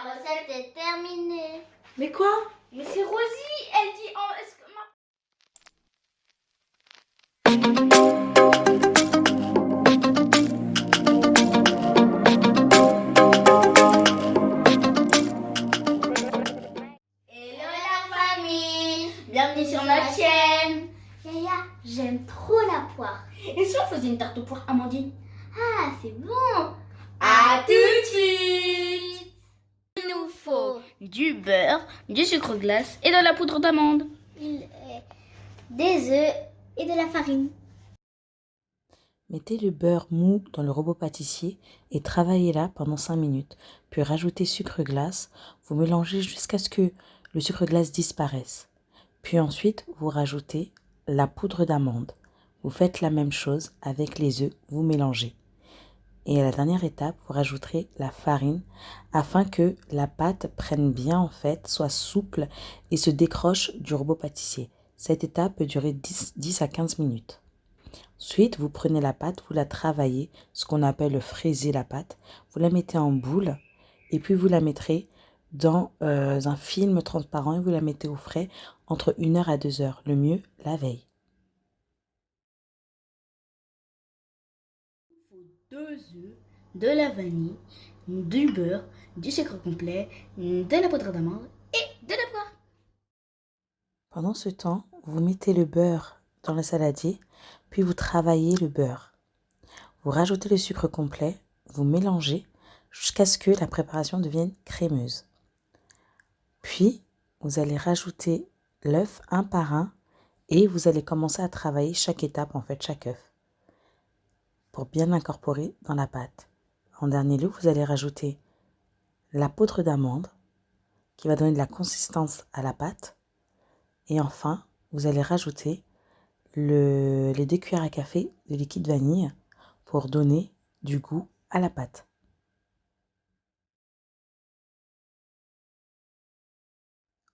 recette est terminée. Mais quoi? Mais c'est Rosie, elle dit en... Hello la famille. Bienvenue sur notre chaîne. Yaya, j'aime trop la poire. Et si on faisait une tarte aux poires, Amandine? Ah, c'est bon. À tout de suite. Il nous faut Du beurre, du sucre glace et de la poudre d'amande. des œufs et de la farine. Mettez le beurre mou dans le robot pâtissier et travaillez-la pendant 5 minutes. Puis rajoutez sucre glace. Vous mélangez jusqu'à ce que le sucre glace disparaisse. Puis ensuite, vous rajoutez la poudre d'amande. Vous faites la même chose avec les œufs, vous mélangez. Et à la dernière étape, vous rajouterez la farine afin que la pâte prenne bien en fait, soit souple et se décroche du robot pâtissier. Cette étape peut durer 10 à 15 minutes. Ensuite, vous prenez la pâte, vous la travaillez, ce qu'on appelle fraiser la pâte. Vous la mettez en boule et puis vous la mettrez dans un film transparent et vous la mettez au frais entre 1 heure à 2 heures, le mieux la veille. Il faut 2 œufs, de la vanille, du beurre, du sucre complet, de la poudre d'amande et de la poire. Pendant ce temps, vous mettez le beurre dans le saladier, puis vous travaillez le beurre. Vous rajoutez le sucre complet, vous mélangez jusqu'à ce que la préparation devienne crémeuse. Puis, vous allez rajouter l'œuf un par un et vous allez commencer à travailler chaque étape, en fait, chaque œuf, pour bien l'incorporer dans la pâte. En dernier lieu, vous allez rajouter la poudre d'amande qui va donner de la consistance à la pâte. Et enfin, vous allez rajouter les 2 cuillères à café de liquide vanille pour donner du goût à la pâte.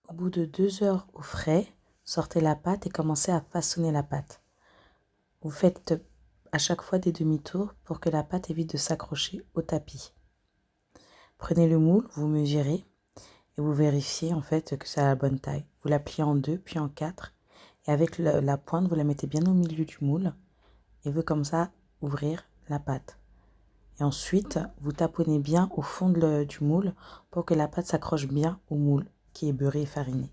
Au bout de 2 heures au frais, sortez la pâte et commencez à façonner la pâte. Vous faites à chaque fois des demi-tours pour que la pâte évite de s'accrocher au tapis. Prenez le moule, vous mesurez et vous vérifiez en fait que c'est à la bonne taille. Vous la pliez en 2 puis en 4 et avec la pointe vous la mettez bien au milieu du moule et vous comme ça ouvrir la pâte. Et ensuite vous taponnez bien au fond du moule pour que la pâte s'accroche bien au moule qui est beurré et fariné.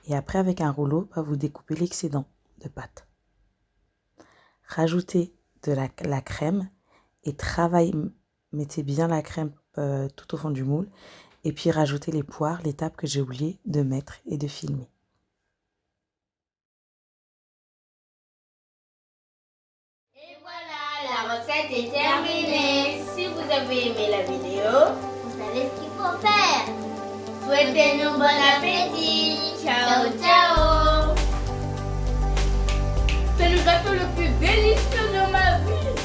Et après avec un rouleau, vous découpez l'excédent de pâte. Rajoutez de la crème et mettez bien la crème tout au fond du moule. Et puis rajoutez les poires, l'étape que j'ai oublié de mettre et de filmer. Et voilà, la recette est terminée. Si vous avez aimé la vidéo, Vous savez ce qu'il faut faire. souhaitez-nous bon appétit. Ciao, ciao. C'est le gâteau le plus délicieux de ma vie.